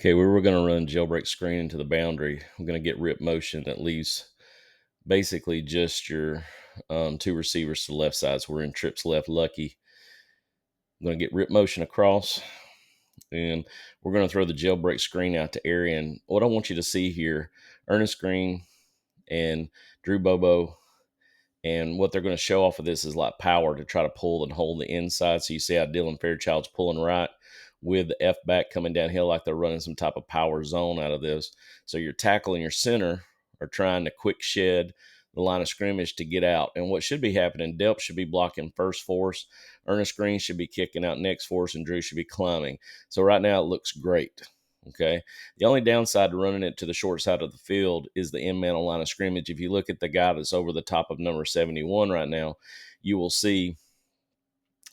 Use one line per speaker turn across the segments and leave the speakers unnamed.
Okay, we were going to run jailbreak screen into the boundary. I'm going to get rip motion that leaves basically just your two receivers to the left side. So we're in trips left lucky. I'm going to get rip motion across, and we're going to throw the jailbreak screen out to Arian. What I want you to see here, Ernest Green and Drew Bobo, and what they're going to show off of this is like power to try to pull and hold the inside. So you see how Dylan Fairchild's pulling right with the F back coming downhill like they're running some type of power zone out of this. So your tackle and your center are trying to quick shed the line of scrimmage to get out. And what should be happening, Delp should be blocking first force, Ernest Green should be kicking out next force, and Drew should be climbing. So right now it looks great. Okay. The only downside to running it to the short side of the field is the end man on line of scrimmage. If you look at the guy that's over the top of number 71 right now, you will see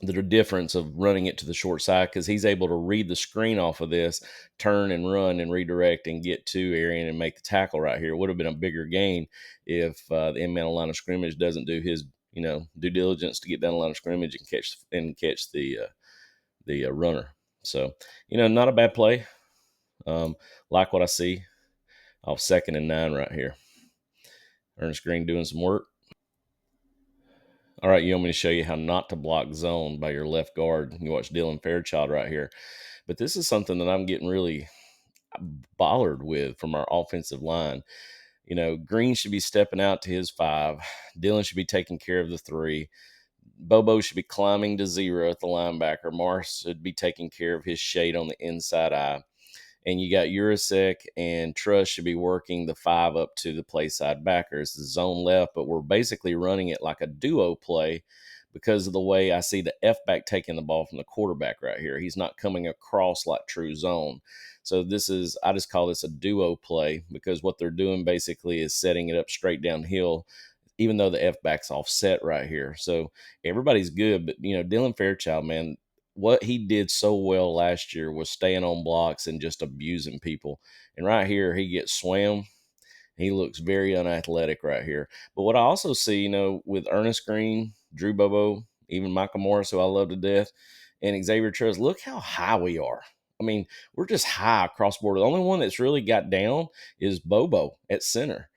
the difference of running it to the short side because he's able to read the screen off of this, turn and run and redirect and get to Arian and make the tackle right here. It would have been a bigger gain if the end man on line of scrimmage doesn't do his due diligence to get down the line of scrimmage and catch the runner. So not a bad play. Like what I see off 2nd and 9 right here. Ernest Green doing some work. All right, you want me to show you how not to block zone by your left guard. You watch Dylan Fairchild right here. But this is something that I'm getting really bothered with from our offensive line. Green should be stepping out to his 5. Dylan should be taking care of the 3. Bobo should be climbing to 0 at the linebacker. Mars should be taking care of his shade on the inside eye. And you got Urasek and Trust should be working the 5 up to the play side backers. The zone left, but we're basically running it like a duo play because of the way I see the F-back taking the ball from the quarterback right here. He's not coming across like true zone. So I just call this a duo play because what they're doing basically is setting it up straight downhill, even though the F-back's offset right here. So everybody's good, but, Dylan Fairchild, man, what he did so well last year was staying on blocks and just abusing people. And right here, he gets swam. He looks very unathletic right here. But what I also see, with Ernest Green, Drew Bobo, even Michael Morris, who I love to death, and Xavier Trust, look how high we are. I mean, we're just high across the board. The only one that's really got down is Bobo at center.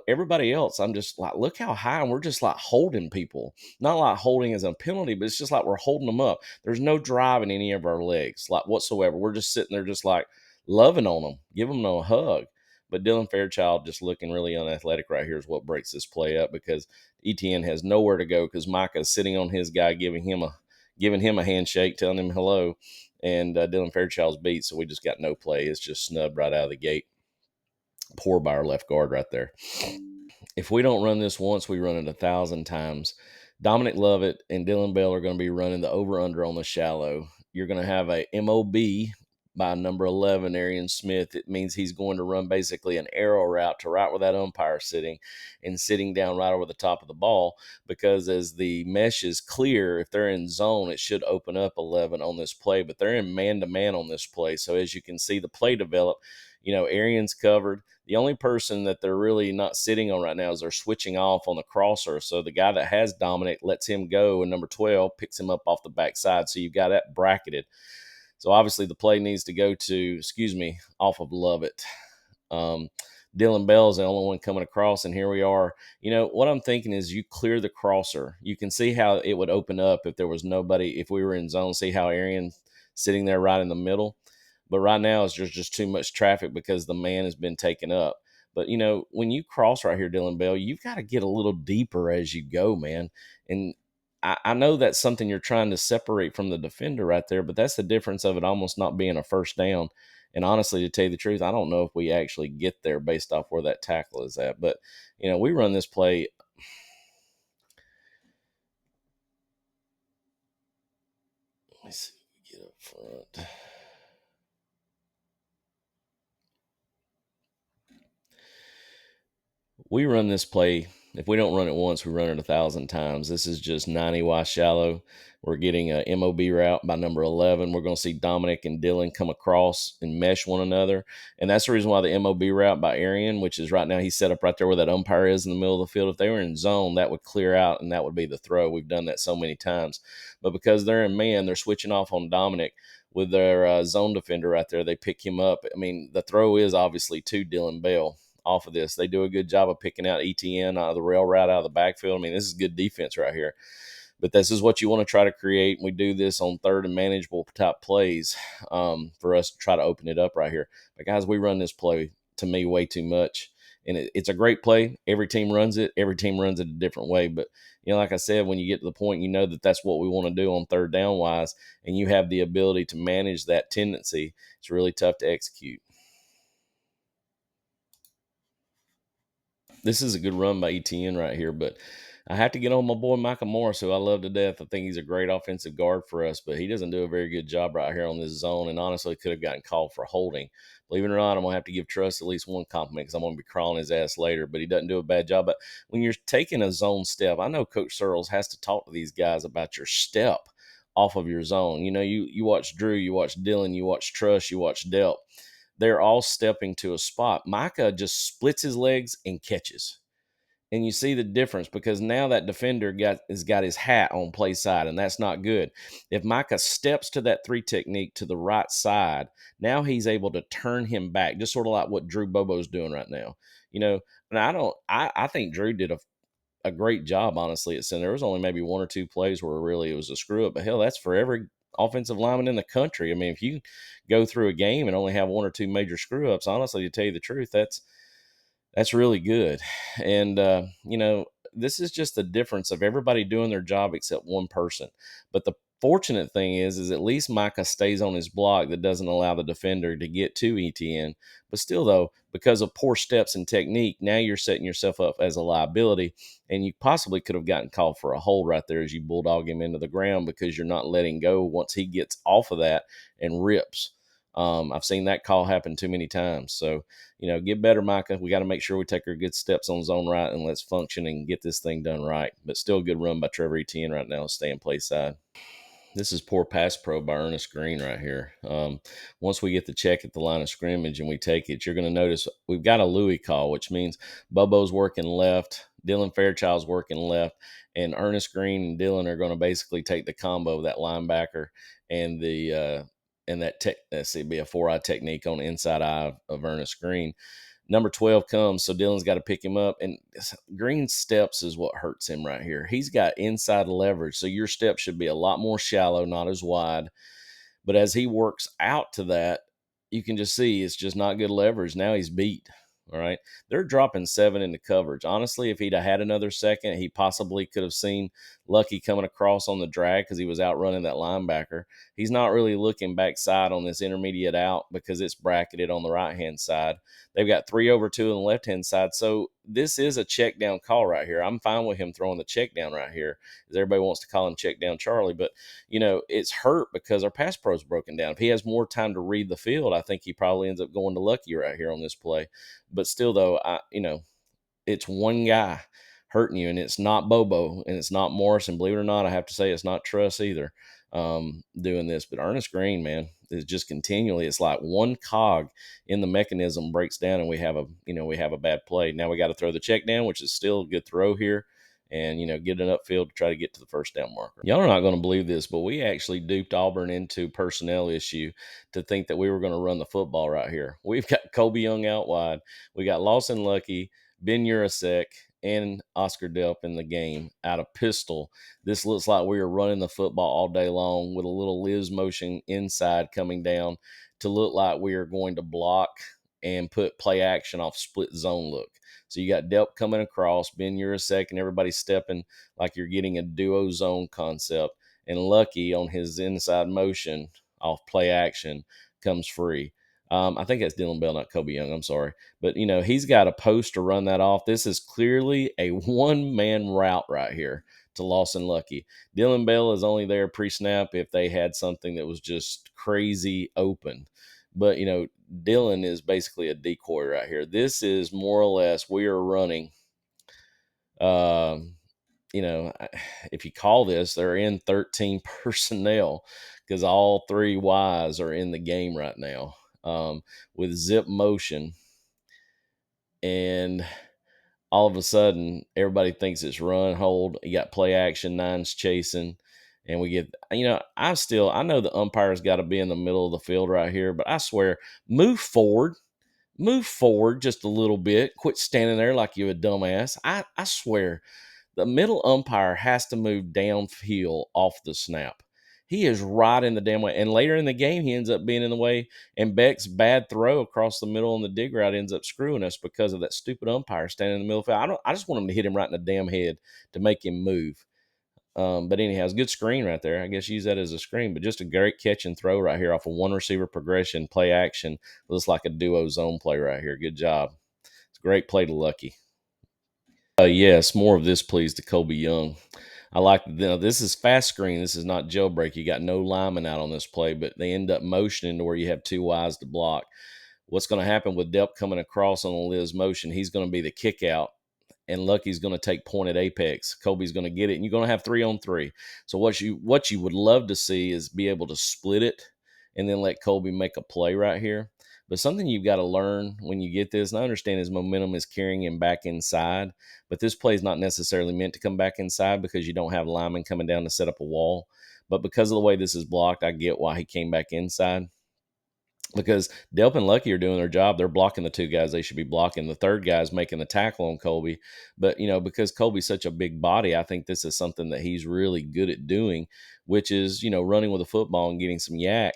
Everybody else, I'm just like, look how high, and we're just like holding people. Not like holding as a penalty, but it's just like we're holding them up. There's no drive in any of our legs, like whatsoever. We're just sitting there just like loving on them, giving them a hug. But Dylan Fairchild just looking really unathletic right here is what breaks this play up because ETN has nowhere to go because Micah is sitting on his guy, giving him a handshake, telling him hello, and Dylan Fairchild's beat, so we just got no play. It's just snubbed right out of the gate. Poor by our left guard right there. If we don't run this once, we run it 1,000 times. Dominic Lovett and Dylan Bell are going to be running the over-under on the shallow. You're going to have a MOB by number 11, Arian Smith. It means he's going to run basically an arrow route to right where that umpire is sitting and sitting down right over the top of the ball because as the mesh is clear, if they're in zone, it should open up 11 on this play, but they're in man-to-man on this play. So as you can see the play develop, Arian's covered. The only person that they're really not sitting on right now is they're switching off on the crosser. So the guy that has Dominic lets him go, and number 12 picks him up off the backside. So you've got that bracketed. So obviously the play needs to go to, off of Lovett. Dylan Bell's the only one coming across, and here we are. What I'm thinking is you clear the crosser. You can see how it would open up if there was nobody, if we were in zone. See how Arian's sitting there right in the middle? But right now it's just too much traffic because the man has been taken up. But, when you cross right here, Dylan Bell, you've got to get a little deeper as you go, man. And I know that's something you're trying to separate from the defender right there, but that's the difference of it almost not being a first down. And honestly, to tell you the truth, I don't know if we actually get there based off where that tackle is at. But, we run this play. Let me see if we get up front. We run this play. If we don't run it once, we run it 1,000 times. This is just 90 Y shallow. We're getting a MOB route by number 11. We're going to see Dominic and Dylan come across and mesh one another. And that's the reason why the MOB route by Arian, which is right now he's set up right there where that umpire is in the middle of the field. If they were in zone, that would clear out and that would be the throw. We've done that so many times. But because they're in man, they're switching off on Dominic. with their zone defender right there. They pick him up. I mean, the throw is obviously to Dillon Bell off of this. They do a good job of picking out ETN out of the rail route out of the backfield. I mean, this is good defense right here. But this is what you want to try to create. We do this on third and manageable type plays for us to try to open it up right here. But, guys, we run this play, to me, way too much. And it's a great play. Every team runs it. Every team runs it a different way. But, like I said, when you get to the point, that that's what we want to do on third down wise, and you have the ability to manage that tendency, it's really tough to execute. This is a good run by ETN right here, but I have to get on my boy Micah Morris, who I love to death. I think he's a great offensive guard for us, but he doesn't do a very good job right here on this zone, and honestly could have gotten called for holding. Believe it or not, I'm going to have to give Truss at least one compliment because I'm going to be crawling his ass later, but he doesn't do a bad job. But when you're taking a zone step, I know Coach Searles has to talk to these guys about your step off of your zone. You watch Drew, you watch Dylan, you watch Truss, you watch Delp. They're all stepping to a spot. Micah just splits his legs and catches. And you see the difference because now that defender has got his hat on play side, and that's not good. If Micah steps to that 3 technique to the right side, now he's able to turn him back, just sort of like what Drew Bobo's doing right now. And I think Drew did a great job, honestly, at center. There was only maybe 1 or 2 plays where really it was a screw up, but hell, that's for every offensive lineman in the country. I mean, if you go through a game and only have 1 or 2 major screw ups, honestly, to tell you the truth, that's really good. And, this is just the difference of everybody doing their job except one person. But the fortunate thing is at least Micah stays on his block that doesn't allow the defender to get to ETN. But still, though, because of poor steps and technique, now you're setting yourself up as a liability. And you possibly could have gotten called for a hold right there as you bulldog him into the ground because you're not letting go once he gets off of that and rips. I've seen that call happen too many times. So, get better, Micah. We got to make sure we take our good steps on zone right and let's function and get this thing done right. But still a good run by Trevor Etienne right now, staying play side. This is poor pass pro by Ernest Green right here. Once we get the check at the line of scrimmage and we take it, you're going to notice we've got a Louis call, which means Bobo's working left, Dylan Fairchild's working left, and Ernest Green and Dylan are going to basically take the combo of that linebacker and the let's see, it'd be a 4-eye technique on the inside eye of Ernest Green. Number 12 comes, so Dylan's got to pick him up. And Green's steps is what hurts him right here. He's got inside leverage, so your step should be a lot more shallow, not as wide. But as he works out to that, you can just see it's just not good leverage. Now he's beat. All right. They're dropping 7 into coverage. Honestly, if he'd have had another second, he possibly could have seen Lucky coming across on the drag because he was outrunning that linebacker. He's not really looking backside on this intermediate out because it's bracketed on the right-hand side. They've got 3 over 2 on the left-hand side. So this is a check down call right here. I'm fine with him throwing the check down right here, as everybody wants to call him check down Charlie. But, it's hurt because our pass pro's broken down. If he has more time to read the field, I think he probably ends up going to Lucky right here on this play. But still, though, it's one guy hurting you, and it's not Bobo, and it's not Morris, and believe it or not, I have to say it's not Truss either doing this. But Ernest Green, man, is just continually, it's like one cog in the mechanism breaks down, and we have a bad play. Now we got to throw the check down, which is still a good throw here, and, get it upfield to try to get to the first down marker. Y'all are not going to believe this, but we actually duped Auburn into personnel issue to think that we were going to run the football right here. We've got Colby Young out wide. We got Lawson Lucky, Ben Urasek, and Oscar Delp in the game out of pistol. This looks like we are running the football all day long with a little Liz motion inside coming down to look like we are going to block and put play action off split zone look. So you got Delp coming across, Ben Urasek, and everybody stepping like you're getting a duo zone concept. And Lucky on his inside motion off play action comes free. I think that's Dylan Bell, not Kobe Young. I'm sorry. But, he's got a post to run that off. This is clearly a one-man route right here to Lawson Lucky. Dylan Bell is only there pre-snap if they had something that was just crazy open. But, Dylan is basically a decoy right here. This is more or less we are running, if you call this, they're in 13 personnel because all 3 Ys are in the game right now. With zip motion, and all of a sudden everybody thinks it's run hold. You got play action, 9's chasing, And we get, I know the umpire's got to be in the middle of the field right here, but I swear, move forward, move forward just a little bit. Quit standing there like you a dumbass. I swear, the middle umpire has to move downhill off the snap. He is right in the damn way. And later in the game, he ends up being in the way. And Beck's bad throw across the middle on the dig route ends up screwing us because of that stupid umpire standing in the middle of the field. I just want him to hit him right in the damn head to make him move. But anyhow, it's a good screen right there. I guess use that as a screen, but just a great catch and throw right here off of one receiver progression, play action. Looks like a duo zone play right here. Good job. It's a great play to Lucky. Yes, more of this, please, to Kobe Young. I like this is fast screen. This is not jailbreak. You got no lineman out on this play, but they end up motioning to where you have two Ys to block. What's going to happen with Delp coming across on Liz motion? He's going to be the kick out, and Lucky's going to take point at apex. Kobe's going to get it, and you're going to have 3-on-3. So what you would love to see is be able to split it and then let Kobe make a play right here. But something you've got to learn when you get this, and I understand his momentum is carrying him back inside, but this play is not necessarily meant to come back inside because you don't have linemen coming down to set up a wall. But because of the way this is blocked, I get why he came back inside. Because Delp and Lucky are doing their job. They're blocking the two guys they should be blocking. The third guy's making the tackle on Colby. But, because Colby's such a big body, I think this is something that he's really good at doing, which is, running with a football and getting some yak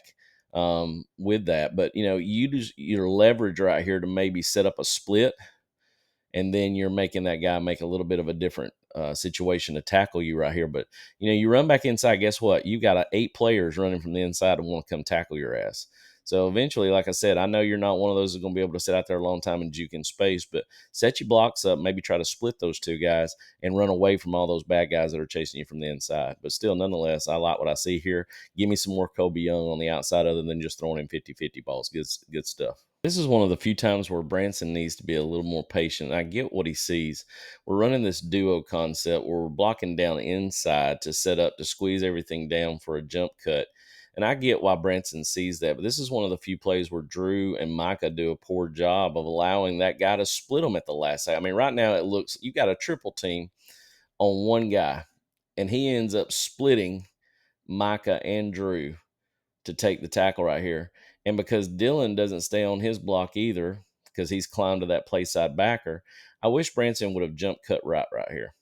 with that. But, you use your leverage right here to maybe set up a split, and then you're making that guy make a little bit of a different situation to tackle you right here. But, you run back inside, guess what? You got 8 players running from the inside and want to come tackle your ass. So eventually, like I said, I know you're not one of those that's going to be able to sit out there a long time and juke in space, but set your blocks up, maybe try to split those two guys and run away from all those bad guys that are chasing you from the inside. But still, nonetheless, I like what I see here. Give me some more Kobe Young on the outside other than just throwing him 50-50 balls. Good stuff. This is one of the few times where Branson needs to be a little more patient. I get what he sees. We're running this duo concept where we're blocking down inside to set up to squeeze everything down for a jump cut. And I get why Branson sees that, but this is one of the few plays where Drew and Micah do a poor job of allowing that guy to split them at the last second. I mean, right now it looks, you got a triple team on one guy, and he ends up splitting Micah and Drew to take the tackle right here. And because Dylan doesn't stay on his block either, because he's climbed to that play side backer, I wish Branson would have jump cut right here.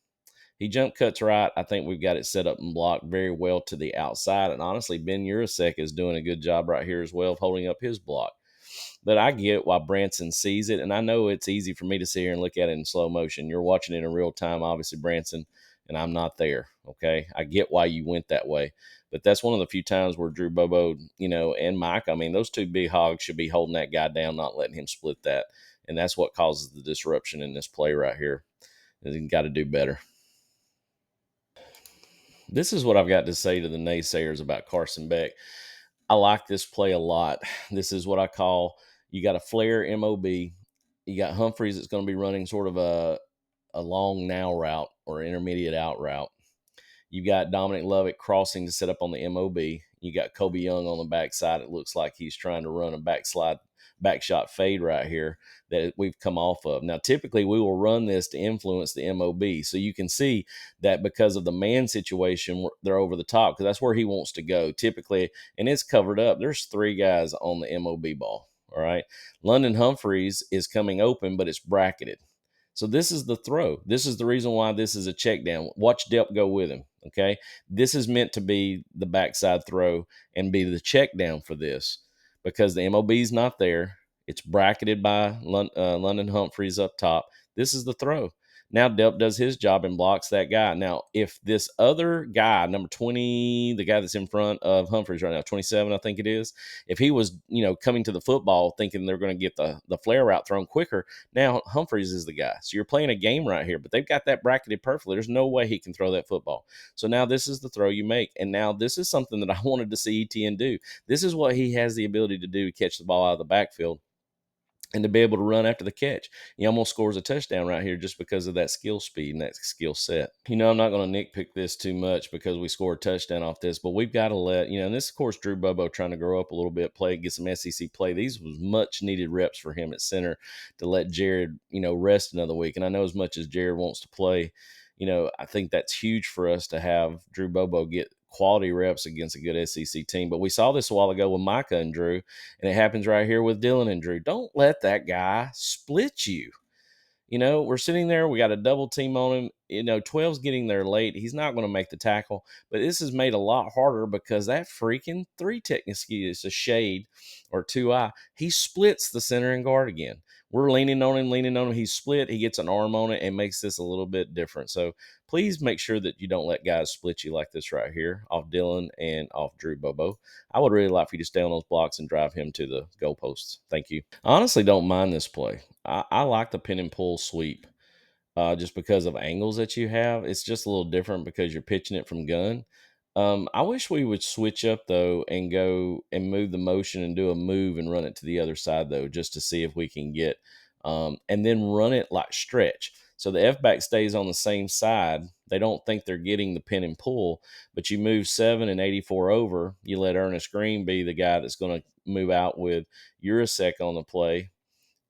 He jump cuts right. I think we've got it set up and blocked very well to the outside. And honestly, Ben Urasek is doing a good job right here as well of holding up his block. But I get why Branson sees it. And I know it's easy for me to sit here and look at it in slow motion. You're watching it in real time, obviously, Branson, and I'm not there. Okay. I get why you went that way. But that's one of the few times where Drew, Bobo, and Mike, I mean, those two big hogs should be holding that guy down, not letting him split that. And that's what causes the disruption in this play right here. You got to do better. This is what I've got to say to the naysayers about Carson Beck. I like this play a lot. This is what I call, you got a flare MOB. You got Humphreys that's going to be running sort of a long now route or intermediate out route. You got Dominic Lovett crossing to set up on the MOB. You got Kobe Young on the backside. It looks like he's trying to run a back shot fade right here that we've come off of. Now, typically we will run this to influence the MOB. So you can see that because of the man situation, they're over the top because that's where he wants to go typically. And it's covered up. There's 3 guys on the MOB ball. All right. London Humphreys is coming open, but it's bracketed. So this is the throw. This is the reason why this is a check down. Watch Delp go with him, okay? This is meant to be the backside throw and be the check down for this because the MOB is not there. It's bracketed by London Humphreys up top. This is the throw. Now Delp does his job and blocks that guy. Now, if this other guy, number 20, the guy that's in front of Humphreys right now, 27, I think it is, if he was, coming to the football thinking they're going to get the flare route thrown quicker, now Humphreys is the guy. So you're playing a game right here, but they've got that bracketed perfectly. There's no way he can throw that football. So now this is the throw you make. And now this is something that I wanted to see Etienne do. This is what he has the ability to do to catch the ball out of the backfield and to be able to run after the catch. He almost scores a touchdown right here just because of that skill speed and that skill set. I'm not going to nitpick this too much because we scored a touchdown off this, but we've got to let, and this, of course, Drew Bobo trying to grow up a little bit, get some SEC play. These was much needed reps for him at center to let Jared, rest another week. And I know as much as Jared wants to play, I think that's huge for us to have Drew Bobo get quality reps against a good SEC team. But we saw this a while ago with Micah and Drew, and it happens right here with Dylan and Drew. Don't let that guy split you. We're sitting there. We got a double team on him. 12's getting there late. He's not going to make the tackle. But this is made a lot harder because that freaking 3 technically is a shade or 2-eye. He splits the center and guard again. We're leaning on him. He's split. He gets an arm on it and makes this a little bit different. So please make sure that you don't let guys split you like this right here off Dylan and off Drew Bobo. I would really like for you to stay on those blocks and drive him to the goalposts. Thank you. I honestly don't mind this play. I like the pin and pull sweep just because of angles that you have. It's just a little different because you're pitching it from gun. I wish we would switch up, though, and go and move the motion and do a move and run it to the other side, though, just to see if we can get and then run it like stretch. So the F-back stays on the same side. They don't think they're getting the pin and pull, but you move 7 and 84 over. You let Ernest Green be the guy that's going to move out with Urasek on the play.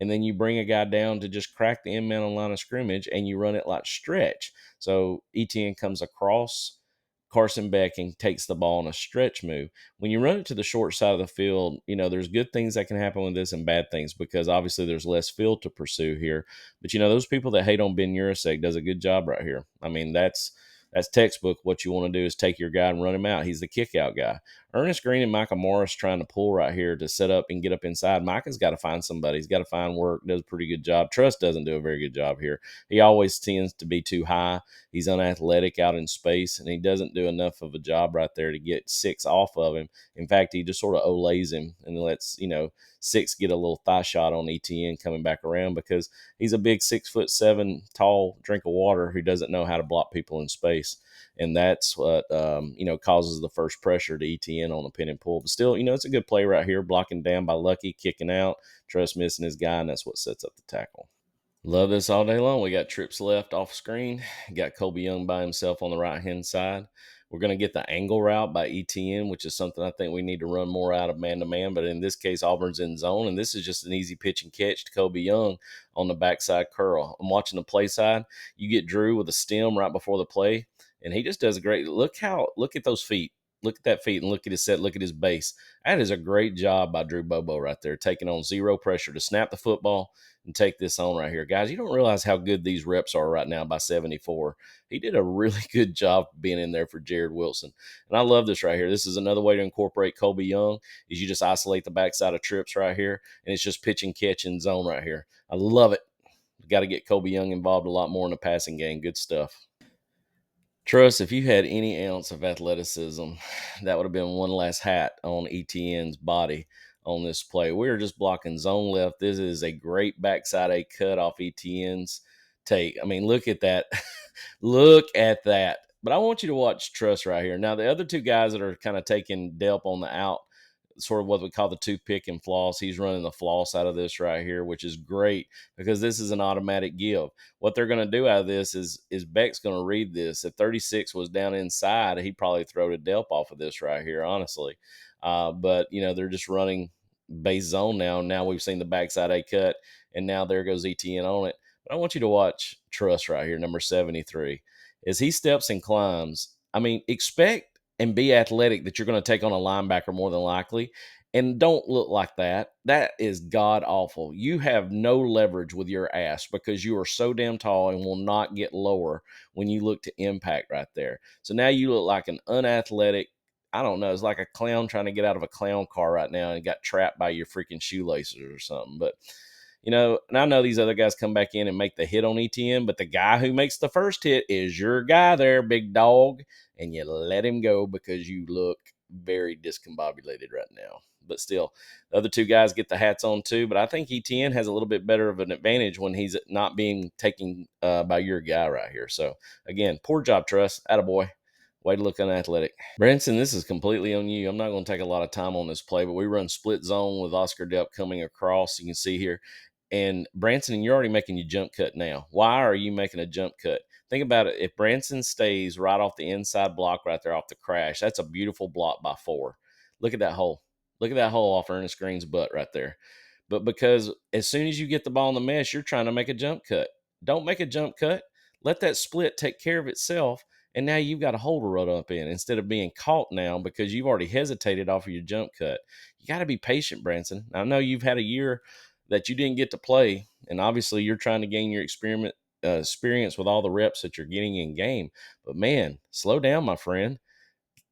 And then you bring a guy down to just crack the end man on line of scrimmage, and you run it like stretch. So ETN comes across Carson Beck and takes the ball on a stretch move. When you run it to the short side of the field, there's good things that can happen with this and bad things because obviously there's less field to pursue here. But, those people that hate on Ben Urasek does a good job right here. I mean, that's textbook. What you want to do is take your guy and run him out. He's the kick out guy. Ernest Green and Micah Morris trying to pull right here to set up and get up inside. Micah's got to find somebody. He's got to find work. Does a pretty good job. Trust doesn't do a very good job here. He always tends to be too high. He's unathletic out in space, and he doesn't do enough of a job right there to get 6 off of him. In fact, he just sort of olays him and lets, 6 get a little thigh shot on ETN coming back around because he's a big 6'7" tall drink of water who doesn't know how to block people in space. And that's what, causes the first pressure to ETN on the pin and pull. But still, it's a good play right here, blocking down by Lucky, kicking out, Trust missing his guy, and that's what sets up the tackle. Love this all day long. We got trips left off screen. Got Colby Young by himself on the right-hand side. We're going to get the angle route by ETN, which is something I think we need to run more out of man-to-man. But in this case, Auburn's in zone, and this is just an easy pitch and catch to Colby Young on the backside curl. I'm watching the play side. You get Drew with a stem right before the play, and he just does a great – look at those feet. Look at that feet and look at his set. Look at his base. That is a great job by Drew Bobo right there, taking on zero pressure to snap the football and take this on right here. Guys, you don't realize how good these reps are right now by 74. He did a really good job being in there for Jared Wilson. And I love this right here. This is another way to incorporate Colby Young is you just isolate the backside of trips right here, and it's just pitch and catch in zone right here. I love it. Got to get Colby Young involved a lot more in the passing game. Good stuff. Trust, if you had any ounce of athleticism, that would have been one last hat on ETN's body on this play. We're just blocking zone left. This is a great backside A cut off ETN's take. I mean, look at that. Look at that. But I want you to watch Trust right here. Now, the other two guys that are kind of taking Delp on the out, sort of what we call the toothpick and floss. He's running the floss out of this right here, which is great because this is an automatic give. What they're going to do out of this is Beck's going to read this. If 36 was down inside, he'd probably throw to Delp off of this right here, honestly. But, they're just running base zone now. Now we've seen the backside A cut, and now there goes ETN on it. But I want you to watch Trust right here, number 73. As he steps and climbs, expect and be athletic that you're going to take on a linebacker more than likely. And don't look like that. That is god-awful. You have no leverage with your ass because you are so damn tall and will not get lower when you look to impact right there. So now you look like an unathletic, I don't know, it's like a clown trying to get out of a clown car right now and got trapped by your freaking shoelaces or something. But, and I know these other guys come back in and make the hit on ETN, but the guy who makes the first hit is your guy there, big dog. And you let him go because you look very discombobulated right now. But still, the other two guys get the hats on too. But I think ETN has a little bit better of an advantage when he's not being taken by your guy right here. So, again, poor job, Trust. Attaboy. Way to look unathletic. Branson, this is completely on you. I'm not going to take a lot of time on this play, but we run split zone with Oscar Delp coming across. You can see here. And Branson, you're already making your jump cut now. Why are you making a jump cut? Think about it. If Branson stays right off the inside block right there off the crash, that's a beautiful block by 4. Look at that hole. Look at that hole off Ernest Green's butt right there. But because as soon as you get the ball in the mesh, you're trying to make a jump cut. Don't make a jump cut. Let that split take care of itself and now you've got a hole to run up in instead of being caught now because you've already hesitated off of your jump cut. You got to be patient, Branson. I know you've had a year that you didn't get to play, and obviously you're trying to gain your experience with all the reps that you're getting in game. But man, slow down, my friend.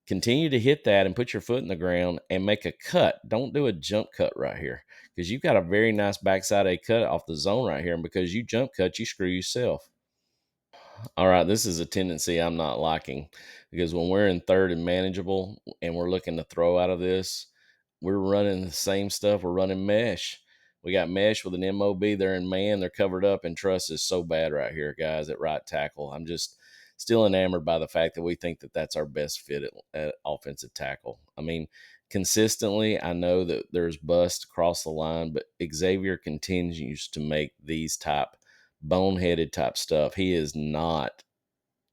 Continue to hit that and put your foot in the ground and make a cut. Don't do a jump cut right here because you've got a very nice backside A cut off the zone right here. And because you jump cut, you screw yourself. All right, this is a tendency I'm not liking because when we're in third and manageable and we're looking to throw out of this, we're running the same stuff. We're running mesh. We got mesh with an MOB. They're in man. They're covered up, and trust is so bad right here, guys, at right tackle. I'm just still enamored by the fact that we think that that's our best fit at offensive tackle. I mean, consistently, I know that there's bust across the line, but Xavier continues to make these type boneheaded type stuff. He is not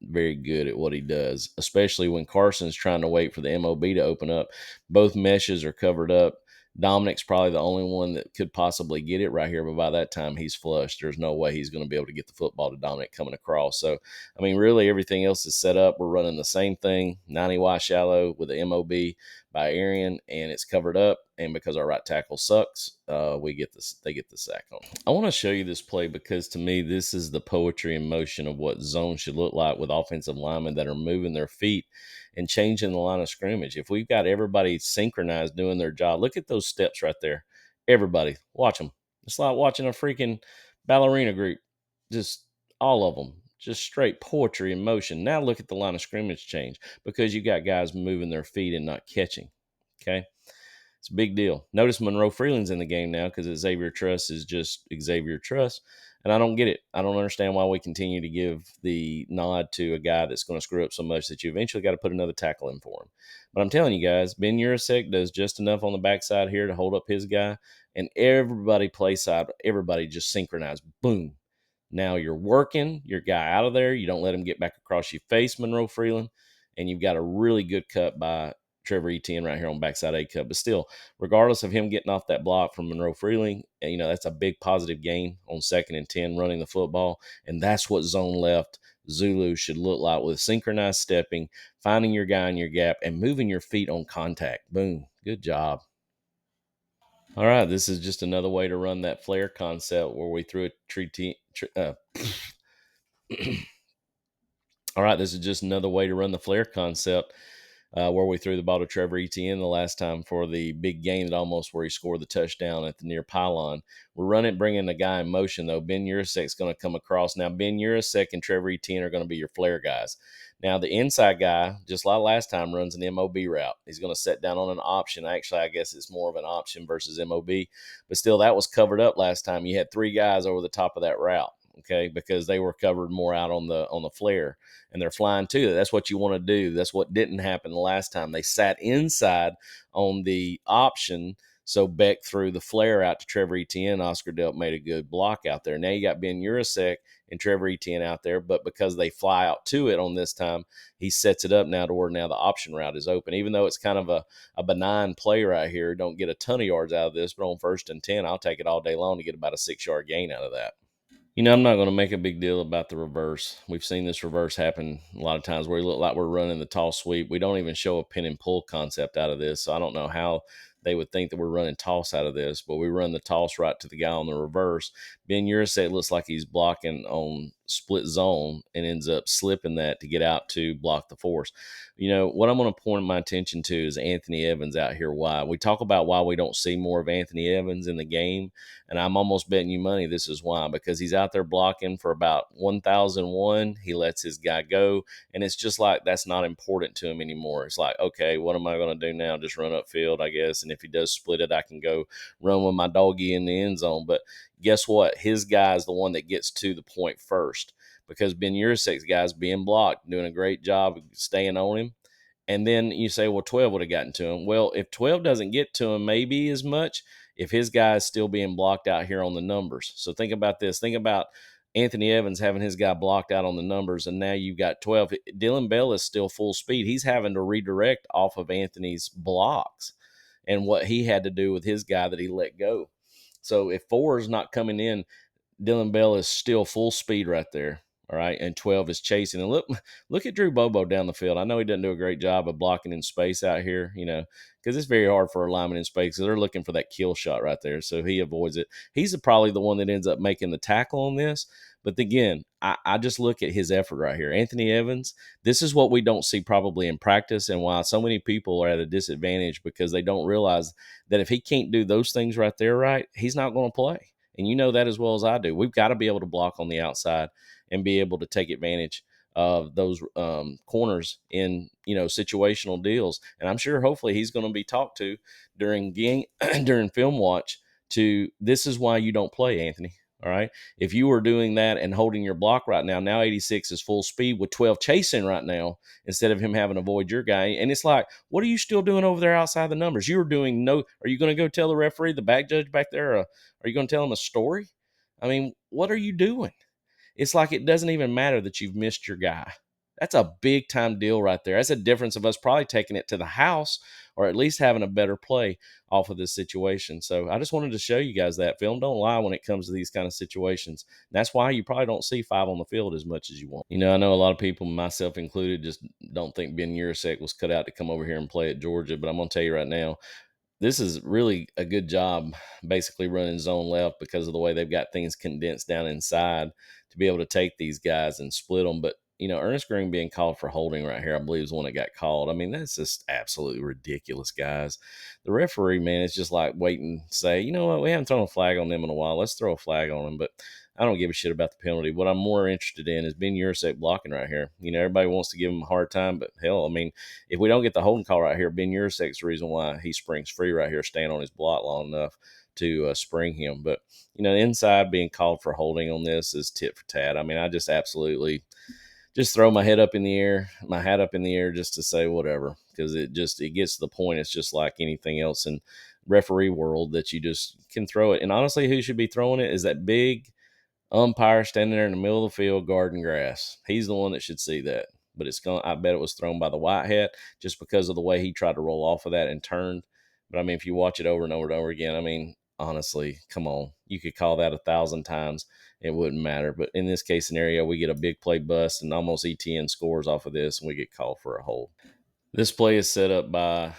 very good at what he does, especially when Carson's trying to wait for the MOB to open up. Both meshes are covered up. Dominic's probably the only one that could possibly get it right here, but by that time he's flushed. There's no way he's going to be able to get the football to Dominic coming across. So, I mean, really everything else is set up. We're running the same thing, 90 wide shallow with the MOB by Arian, and it's covered up. And because our right tackle sucks, they get the sack on. I want to show you this play because to me, this is the poetry in motion of what zone should look like with offensive linemen that are moving their feet and changing the line of scrimmage. If we've got everybody synchronized doing their job, look at those steps right there. Everybody, watch them. It's like watching a freaking ballerina group. Just all of them. Just straight poetry in motion. Now look at the line of scrimmage change because you got guys moving their feet and not catching. Okay. It's a big deal. Notice Monroe Freeland's in the game now because Xavier Truss is just Xavier Truss. And I don't get it. I don't understand why we continue to give the nod to a guy that's going to screw up so much that you eventually got to put another tackle in for him. But I'm telling you guys, Ben Urasek does just enough on the backside here to hold up his guy. And everybody play side, everybody just synchronize. Boom. Now you're working your guy out of there. You don't let him get back across your face, Monroe Freeland. And you've got a really good cut by Trevor Etienne right here on backside A cut. But still, regardless of him getting off that block from Monroe Freeling, that's a big positive gain on 2nd and 10 running the football. And that's what zone left Zulu should look like with synchronized stepping, finding your guy in your gap, and moving your feet on contact. Boom. Good job. All right, this is just another way to run that flare concept where we threw all right, this is just another way to run the flare concept where we threw the ball to Trevor Etienne the last time for the big gain that almost where he scored the touchdown at the near pylon. We're running, bringing the guy in motion, though. Ben Urasek's going to come across. Now, Ben Urasek and Trevor Etienne are going to be your flare guys. Now, the inside guy, just like last time, runs an MOB route. He's going to set down on an option. Actually, I guess it's more of an option versus MOB. But still, that was covered up last time. You had 3 guys over the top of that route, okay, because they were covered more out on the flare. And they're flying too. That's what you want to do. That's what didn't happen the last time. They sat inside on the option, so Beck threw the flare out to Trevor Etienne. Oscar Delp made a good block out there. Now you got Ben Urasek and Trevor Etienne out there, but because they fly out to it on this time, he sets it up now to where now the option route is open. Even though it's kind of a benign play right here, don't get a ton of yards out of this, but on 1st and 10, I'll take it all day long to get about a 6-yard gain out of that. I'm not going to make a big deal about the reverse. We've seen this reverse happen a lot of times where we look like we're running the toss sweep. We don't even show a pin and pull concept out of this. So I don't know how they would think that we're running toss out of this, but we run the toss right to the guy on the reverse. Ben Urasek looks like he's blocking on split zone and ends up slipping that to get out to block the force. What I'm going to point my attention to is Anthony Evans out here wide. We talk about why we don't see more of Anthony Evans in the game, and I'm almost betting you money this is why, because he's out there blocking for about 1,001. He lets his guy go, and it's just like that's not important to him anymore. It's like, okay, what am I going to do now? Just run upfield, I guess, and if he does split it, I can go run with my doggy in the end zone. But guess what? His guy is the one that gets to the point first because Ben Urasek's guy's being blocked, doing a great job of staying on him. And then you say, well, 12 would have gotten to him. Well, if 12 doesn't get to him maybe as much, if his guy is still being blocked out here on the numbers. So think about this. Think about Anthony Evans having his guy blocked out on the numbers, and now you've got 12. Dylan Bell is still full speed. He's having to redirect off of Anthony's blocks and what he had to do with his guy that he let go. So if 4 is not coming in, Dylan Bell is still full speed right there. All right. And 12 is chasing. And look at Drew Bobo down the field. I know he doesn't do a great job of blocking in space out here, because it's very hard for a lineman in space because they're looking for that kill shot right there. So he avoids it. He's probably the one that ends up making the tackle on this. But again, I just look at his effort right here. Anthony Evans, this is what we don't see probably in practice, and why so many people are at a disadvantage because they don't realize that if he can't do those things right there right, he's not going to play. And you know that as well as I do. We've got to be able to block on the outside and be able to take advantage of those corners in situational deals. And I'm sure hopefully he's going to be talked to during during film watch to this is why you don't play, Anthony. All right. If you were doing that and holding your block right now 86 is full speed with 12 chasing right now instead of him having to avoid your guy. And it's like, what are you still doing over there outside the numbers? You were doing are you going to go tell the referee, the back judge back there, are you going to tell him a story? I mean, what are you doing? It's like it doesn't even matter that you've missed your guy. That's a big time deal right there. That's a difference of us probably taking it to the house or at least having a better play off of this situation. So I just wanted to show you guys that film don't lie when it comes to these kind of situations. That's why you probably don't see 5 on the field as much as you want. I know a lot of people, myself included, just don't think Ben Urasek was cut out to come over here and play at Georgia. But I'm going to tell you right now, this is really a good job basically running zone left because of the way they've got things condensed down inside to be able to take these guys and split them. But, Ernest Green being called for holding right here, I believe is one that got called. I mean, that's just absolutely ridiculous, guys. The referee, man, is just like waiting to say, you know what, we haven't thrown a flag on them in a while. Let's throw a flag on them. But I don't give a shit about the penalty. What I'm more interested in is Ben Urasek blocking right here. Everybody wants to give him a hard time, but hell, I mean, if we don't get the holding call right here, Ben Urasek's the reason why he springs free right here, staying on his block long enough to spring him. But, the inside being called for holding on this is tit for tat. I mean, I just absolutely just throw my hat up in the air just to say whatever, because it gets to the point. It's just like anything else in referee world that you just can throw it. And honestly, who should be throwing it is that big umpire standing there in the middle of the field guarding grass. He's the one that should see that. But I bet it was thrown by the white hat just because of the way he tried to roll off of that and turned. But I mean, if you watch it over and over and over again, I mean, honestly, come on. You could call that 1,000 times. It wouldn't matter. But in this case scenario, we get a big play bust and almost ETN scores off of this and we get called for a hold. This play is set up by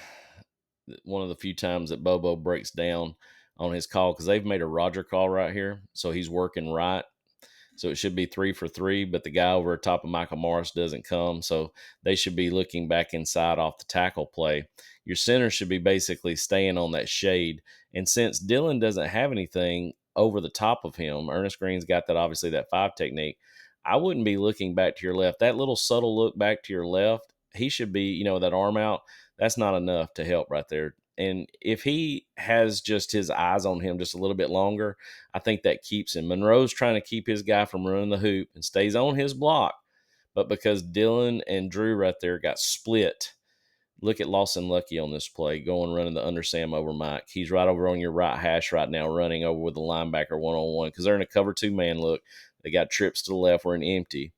one of the few times that Bobo breaks down on his call because they've made a Roger call right here. So he's working right. So it should be 3 for 3, but the guy over top of Michael Morris doesn't come. So they should be looking back inside off the tackle play. Your center should be basically staying on that shade. And since Dylan doesn't have anything over the top of him, Ernest Green's got that, obviously, that 5 technique. I wouldn't be looking back to your left. That little subtle look back to your left, he should be, that arm out, that's not enough to help right there. And if he has just his eyes on him just a little bit longer, I think that keeps him. Monroe's trying to keep his guy from running the hoop and stays on his block. But because Dylan and Drew right there got split, look at Lawson Lucky on this play, running the under Sam over Mike. He's right over on your right hash right now, running over with the linebacker one-on-one because they're in a cover 2 man look. They got trips to the left. We're in empty.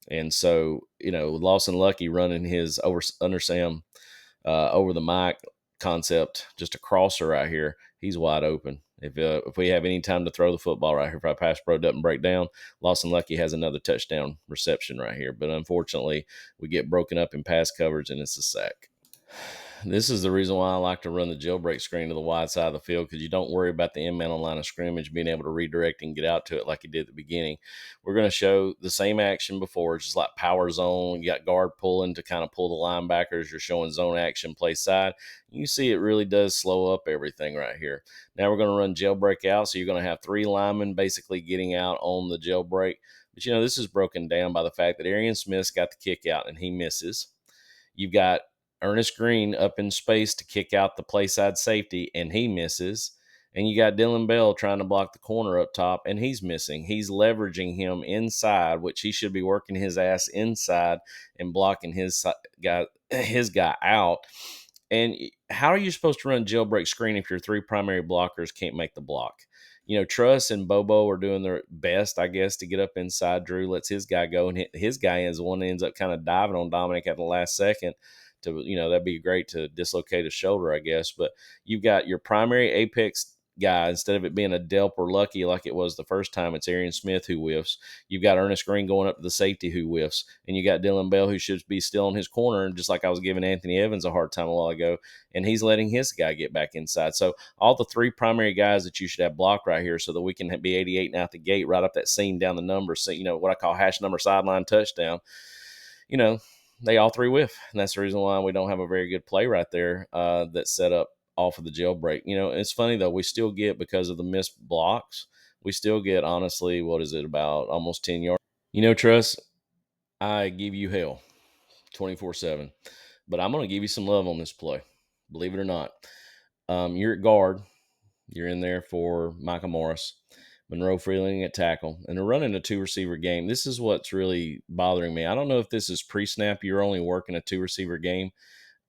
And so, Lawson Lucky running his under Sam over the Mike concept, just a crosser right here. He's wide open. If we have any time to throw the football right here, if our pass pro doesn't break down, Lawson Lucky has another touchdown reception right here. But unfortunately, we get broken up in pass coverage and it's a sack. This is the reason why I like to run the jailbreak screen to the wide side of the field, because you don't worry about the end man on line of scrimmage being able to redirect and get out to it like he did at the beginning. We're going to show the same action before. It's just like power zone. You got guard pulling to kind of pull the linebackers. You're showing zone action, play side. You see it really does slow up everything right here. Now we're going to run jailbreak out, so you're going to have 3 linemen basically getting out on the jailbreak. But, this is broken down by the fact that Arian Smith's got the kick out and he misses. You've got Ernest Green up in space to kick out the play side safety, and he misses. And you got Dylan Bell trying to block the corner up top, and he's missing. He's leveraging him inside, which he should be working his ass inside and blocking his guy out. And how are you supposed to run jailbreak screen if your 3 primary blockers can't make the block? Truss and Bobo are doing their best, I guess, to get up inside. Drew lets his guy go, and his guy is the one that ends up kind of diving on Dominic at the last second. That'd be great to dislocate his shoulder, I guess. But you've got your primary apex guy. Instead of it being a Delp or Lucky like it was the first time, it's Arian Smith who whiffs. You've got Ernest Green going up to the safety who whiffs. And you got Dylan Bell who should be still in his corner, just like I was giving Anthony Evans a hard time a while ago. And he's letting his guy get back inside. So all the three primary guys that you should have blocked right here so that we can be 88 and out the gate, right up that seam down the numbers, so, what I call hash number sideline touchdown. They all three whiff. And that's the reason why we don't have a very good play right there that's set up off of the jailbreak. It's funny, though. We still get, because of the missed blocks, we still get, honestly, what is it, about almost 10 yards. Truss, I give you hell 24/7. But I'm going to give you some love on this play. Believe it or not. You're at guard. You're in there for Micah Morris. Monroe Freeling at tackle, and they're running a two-receiver game. This is what's really bothering me. I don't know if this is pre-snap. You're only working a two-receiver game.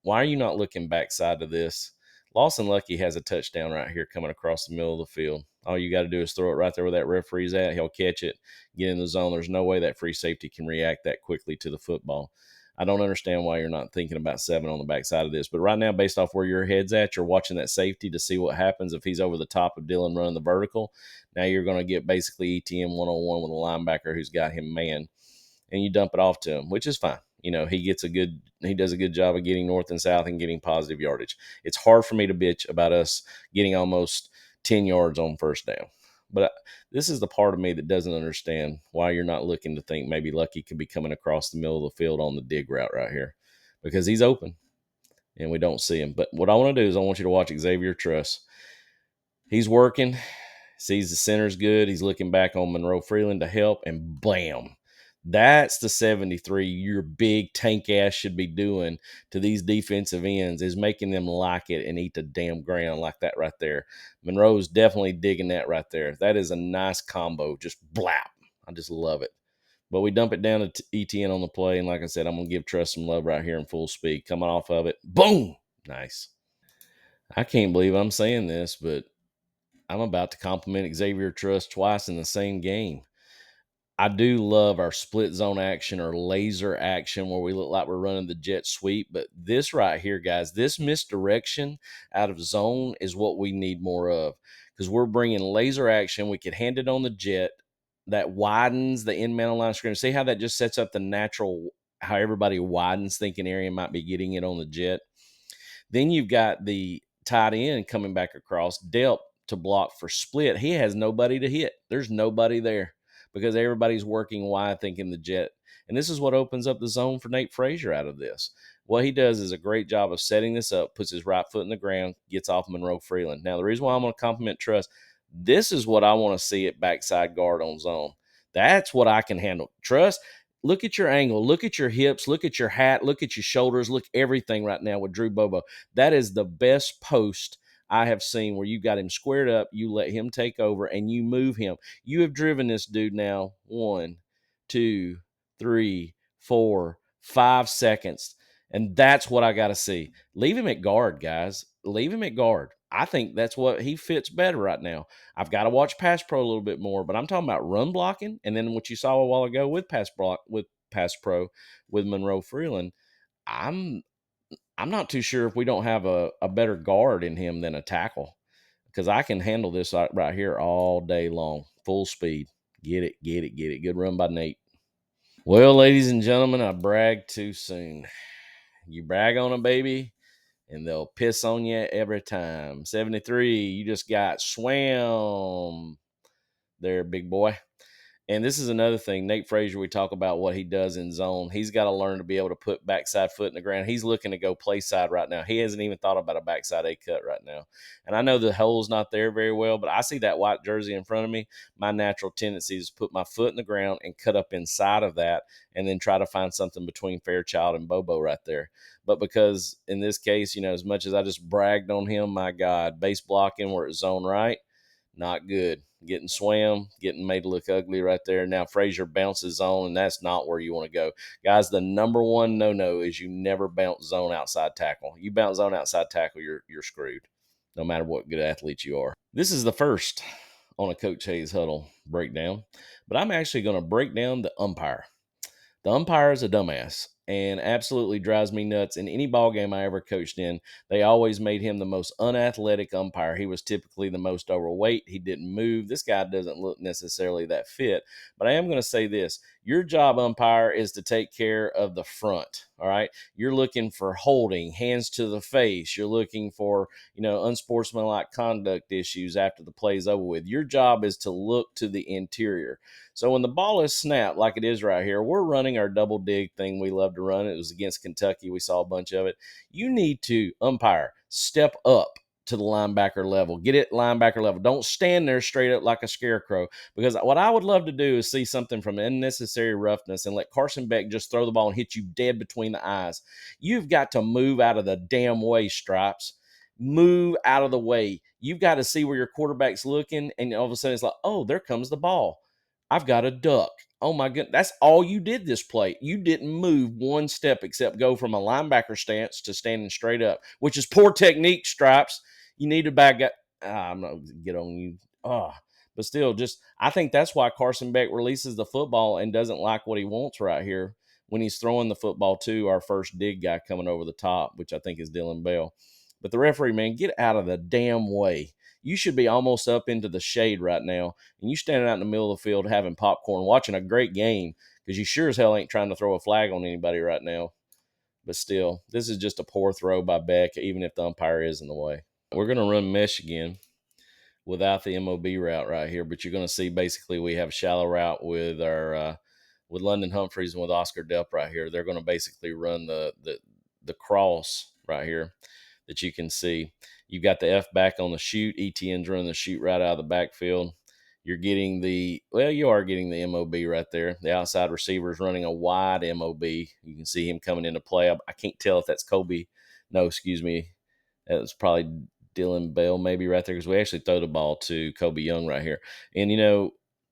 Why are you not looking backside to this? Lawson Lucky has a touchdown right here coming across the middle of the field. All you got to do is throw it right there where that referee's at. He'll catch it, get in the zone. There's no way that free safety can react that quickly to the football. I don't understand why you're not thinking about 7 on the backside of this. But right now, based off where your head's at, you're watching that safety to see what happens if he's over the top of Dylan running the vertical. Now you're going to get basically ETM 1-on-1 with a linebacker who's got him man, and you dump it off to him, which is fine. He does a good job of getting north and south and getting positive yardage. It's hard for me to bitch about us getting almost 10 yards on first down. But this is the part of me that doesn't understand why you're not looking to think maybe Lucky could be coming across the middle of the field on the dig route right here, because he's open and we don't see him. But what I want to do is I want you to watch Xavier Truss. He's working, sees the center's good. He's looking back on Monroe Freeland to help, and bam. That's the 73 your big tank ass should be doing to these defensive ends, is making them like it and eat the damn ground like that right there. Monroe's definitely digging that right there. That is a nice combo. Just blap. I just love it. But we dump it down to ETN on the play, and like I said, I'm going to give Trust some love right here in full speed. Coming off of it. Boom! Nice. I can't believe I'm saying this, but I'm about to compliment Xavier Trust twice in the same game. I do love our split zone action or laser action where we look like we're running the jet sweep. But this right here, guys, this misdirection out of zone is what we need more of, because we're bringing laser action. We could hand it on the jet. That widens the end man on line screen. See how that just sets up the natural, how everybody widens thinking Arian might be getting it on the jet. Then you've got the tight end coming back across, Delp to block for split. He has nobody to hit. There's nobody there, because everybody's working wide thinking the jet. And this is what opens up the zone for Nate Frazier out of this. What he does is a great job of setting this up, puts his right foot in the ground, gets off Monroe Freeland. Now, the reason why I'm going to compliment Trust, this is what I want to see at backside guard on zone. That's what I can handle. Trust, look at your angle, look at your hips, look at your hat, look at your shoulders, look everything right now with Drew Bobo. That is the best post I have seen, where you got him squared up, you let him take over, and you move him. You have driven this dude now 1, 2, 3, 4, 5 seconds. And that's what I got to see. Leave him at guard, guys. Leave him at guard. I think that's what he fits better right now. I've got to watch pass pro a little bit more, but I'm talking about run blocking. And then what you saw a while ago with pass pro with Monroe Freeland, I'm not too sure if we don't have a better guard in him than a tackle, because I can handle this right here all day long. Full speed. Get it. Good run by Nate. Well, ladies and gentlemen, I bragged too soon. You brag on a baby, and they'll piss on you every time. 73, you just got swam there, big boy. And this is another thing. Nate Frazier, we talk about what he does in zone. He's got to learn to be able to put backside foot in the ground. He's looking to go play side right now. He hasn't even thought about a backside A cut right now. And I know the hole's not there very well, but I see that white jersey in front of me. My natural tendency is to put my foot in the ground and cut up inside of that, and then try to find something between Fairchild and Bobo right there. But because in this case, as much as I just bragged on him, my God, base blocking, we're at zone right. Not good. Getting swam, getting made to look ugly right there. Now Frazier bounces zone, and that's not where you want to go. Guys, the number one no-no is you never bounce zone outside tackle. You bounce zone outside tackle, you're screwed, no matter what good athlete you are. This is the first on a Coach Hayes Hudl breakdown, but I'm actually going to break down the umpire. The umpire is a dumbass. and absolutely drives me nuts. In any ball game I ever coached in, they always made him the most unathletic umpire. He was typically the most overweight. He didn't move. This guy doesn't look necessarily that fit. But I am going to say this. Your job, umpire, is to take care of the front. All right. You're looking for holding, hands to the face. You're looking for, unsportsmanlike conduct issues after the play's over with. Your job is to look to the interior. So when the ball is snapped, like it is right here, we're running our double dig thing we love to run. It was against Kentucky. We saw a bunch of it. You need to, umpire, step up to the linebacker level. Get it linebacker level. Don't stand there straight up like a scarecrow. Because what I would love to do is see something from unnecessary roughness and let Carson Beck just throw the ball and hit you dead between the eyes. You've got to move out of the damn way, Stripes. Move out of the way. You've got to see where your quarterback's looking, and all of a sudden it's like, oh, there comes the ball. I've got a duck. Oh my goodness. That's all you did this play. You didn't move one step except go from a linebacker stance to standing straight up, which is poor technique, Stripes. You need to back up. I'm not going to get on you. But still, I think that's why Carson Beck releases the football and doesn't like what he wants right here when he's throwing the football to our first dig guy coming over the top, which I think is Dylan Bell. But the referee, man, get out of the damn way. You should be almost up into the shade right now, and you standing out in the middle of the field having popcorn, watching a great game, because you sure as hell ain't trying to throw a flag on anybody right now. But still, this is just a poor throw by Beck, even if the umpire is in the way. We're going to run mesh again without the MOB route right here, but you're going to see basically we have a shallow route with our with London Humphreys and with Oscar Delp right here. They're going to basically run the cross right here that you can see. You've got the F back on the shoot. ETN's running the shoot right out of the backfield. You are getting the MOB right there. The outside receiver is running a wide MOB. You can see him coming into play. I can't tell if that's Kobe. No, excuse me. That was probably Dylan Bell maybe right there, because we actually throw the ball to Kobe Young right here. And,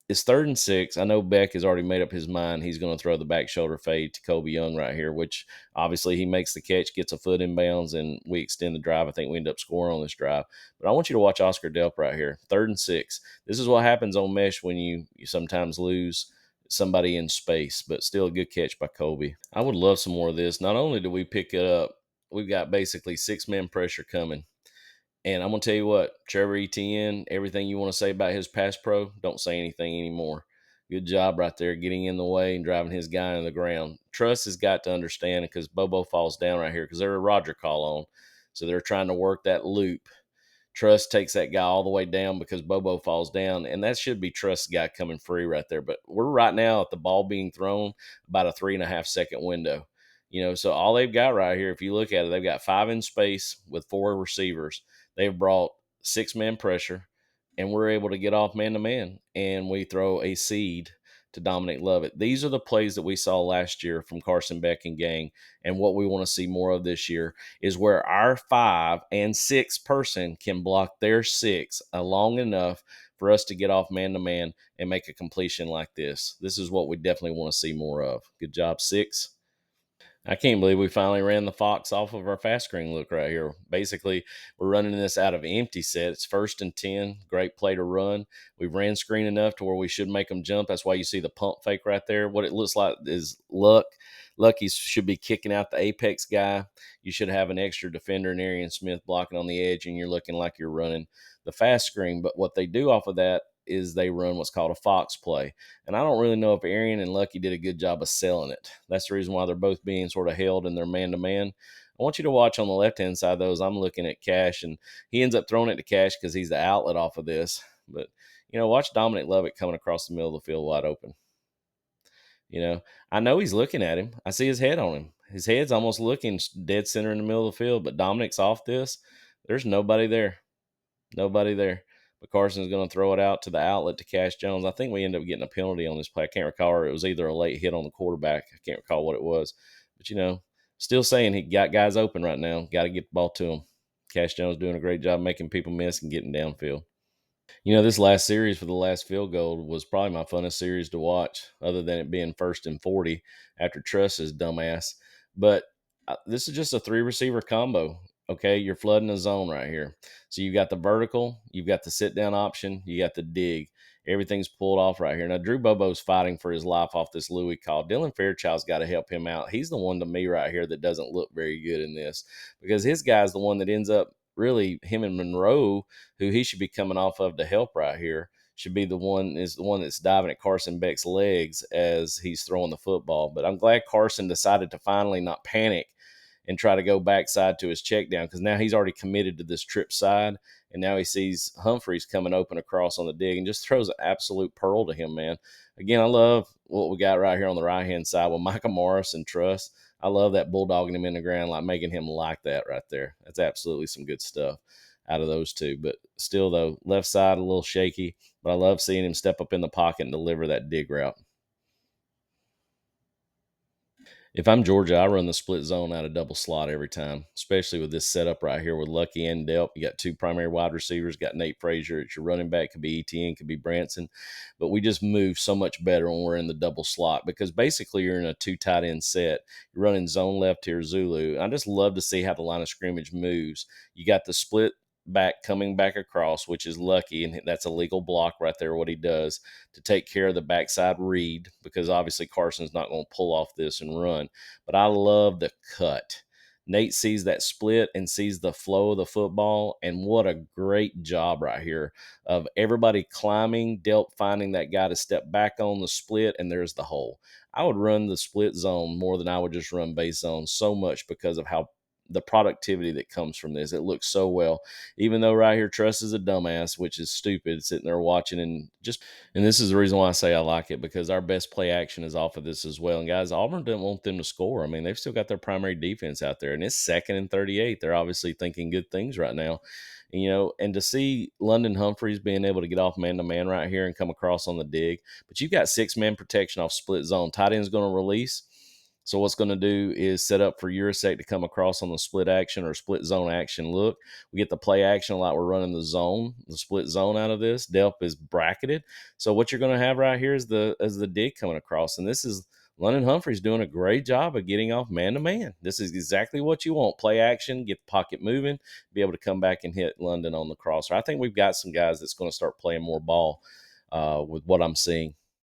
it's 3rd and 6. I know Beck has already made up his mind. He's going to throw the back shoulder fade to Kobe Young right here, which obviously he makes the catch, gets a foot in bounds, and we extend the drive. I think we end up scoring on this drive. But I want you to watch Oscar Delp right here. 3rd and 6. This is what happens on mesh when you sometimes lose somebody in space, but still a good catch by Kobe. I would love some more of this. Not only do we pick it up, we've got basically 6-man pressure coming. And I'm going to tell you what, Trevor Etienne, everything you want to say about his pass pro, don't say anything anymore. Good job right there getting in the way and driving his guy into the ground. Truss has got to understand, because Bobo falls down right here because they're a Roger call on. So they're trying to work that loop. Truss takes that guy all the way down because Bobo falls down, and that should be Truss' guy coming free right there. But we're right now at the ball being thrown about a 3.5 second window. So all they've got right here, if you look at it, they've got 5 in space with 4 receivers. They've brought 6-man pressure, and we're able to get off man-to-man, and we throw a seed to Dominic Lovett. These are the plays that we saw last year from Carson Beck and gang, and what we want to see more of this year is where our 5 and 6 person can block their 6 long enough for us to get off man-to-man and make a completion like this. This is what we definitely want to see more of. Good job, 6. I can't believe we finally ran the Fox off of our fast screen look right here. Basically, we're running this out of an empty set. It's 1st and 10. Great play to run. We ran screen enough to where we should make them jump. That's why you see the pump fake right there. What it looks like is Luck. Lucky should be kicking out the apex guy. You should have an extra defender in Arian Smith blocking on the edge, and you're looking like you're running the fast screen. But what they do off of that is they run what's called a Fox play. And I don't really know if Arian and Lucky did a good job of selling it. That's the reason why they're both being sort of held in their man-to-man. I want you to watch on the left-hand side, though, as I'm looking at Cash, and he ends up throwing it to Cash because he's the outlet off of this. But, watch Dominic Lovett coming across the middle of the field wide open. I know he's looking at him. I see his head on him. His head's almost looking dead center in the middle of the field, but Dominic's off this. There's nobody there. Nobody there. But Carson's going to throw it out to the outlet to Cash Jones. I think we end up getting a penalty on this play. I can't recall. It was either a late hit on the quarterback. I can't recall what it was. But, still saying he got guys open right now. Got to get the ball to him. Cash Jones doing a great job making people miss and getting downfield. This last series for the last field goal was probably my funnest series to watch, other than it being 1st and 40 after Truss's dumbass. But this is just a 3-receiver combo. Okay, you're flooding the zone right here. So you've got the vertical, you've got the sit-down option, you got the dig. Everything's pulled off right here. Now, Drew Bobo's fighting for his life off this Louis call. Dylan Fairchild's got to help him out. He's the one to me right here that doesn't look very good in this, because his guy's the one that ends up really, him and Monroe, who he should be coming off of to help right here, should be the one that's diving at Carson Beck's legs as he's throwing the football. But I'm glad Carson decided to finally not panic and try to go backside to his check down, because now he's already committed to this trip side, and now he sees Humphreys coming open across on the dig and just throws an absolute pearl to him, man. Again, I love what we got right here on the right hand side with Micah Morris and Truss. I love that bulldogging him in the ground, like making him like that right there. That's absolutely some good stuff out of those two. But still, though, left side a little shaky, but I love seeing him step up in the pocket and deliver that dig route. If I'm Georgia, I run the split zone out of double slot every time, especially with this setup right here with Lucky and Delp. You got two primary wide receivers, got Nate Frazier. It's your running back, could be ETN, could be Branson. But we just move so much better when we're in the double slot, because basically you're in a two tight end set. You're running zone left here, Zulu. I just love to see how the line of scrimmage moves. You got the split back coming back across, which is Lucky, and that's a legal block right there, what he does to take care of the backside read, because obviously Carson's not going to pull off this and run. But I love the cut. Nate sees that split and sees the flow of the football, and what a great job right here of everybody climbing, Delp finding that guy to step back on the split, and there's the hole. I would run the split zone more than I would just run base zone, so much because of how the productivity that comes from this. It looks so well, even though right here Truss is a dumbass, which is stupid, sitting there watching and just. And this is the reason why I say I like it, because our best play action is off of this as well. And guys, Auburn didn't want them to score. I mean, they've still got their primary defense out there, and it's 2nd and 38. They're obviously thinking good things right now. And to see London Humphreys being able to get off man to man right here and come across on the dig, but you've got 6-man protection off split zone. Tight end's going to release. So what's going to do is set up for Urasek to come across on the split action or split zone action look. We get the play action like we're running the zone, the split zone out of this. Delp is bracketed. So what you're going to have right here is the dig coming across. And this is London Humphreys doing a great job of getting off man-to-man. This is exactly what you want. Play action, get the pocket moving, be able to come back and hit London on the crosser. I think we've got some guys that's going to start playing more ball with what I'm seeing.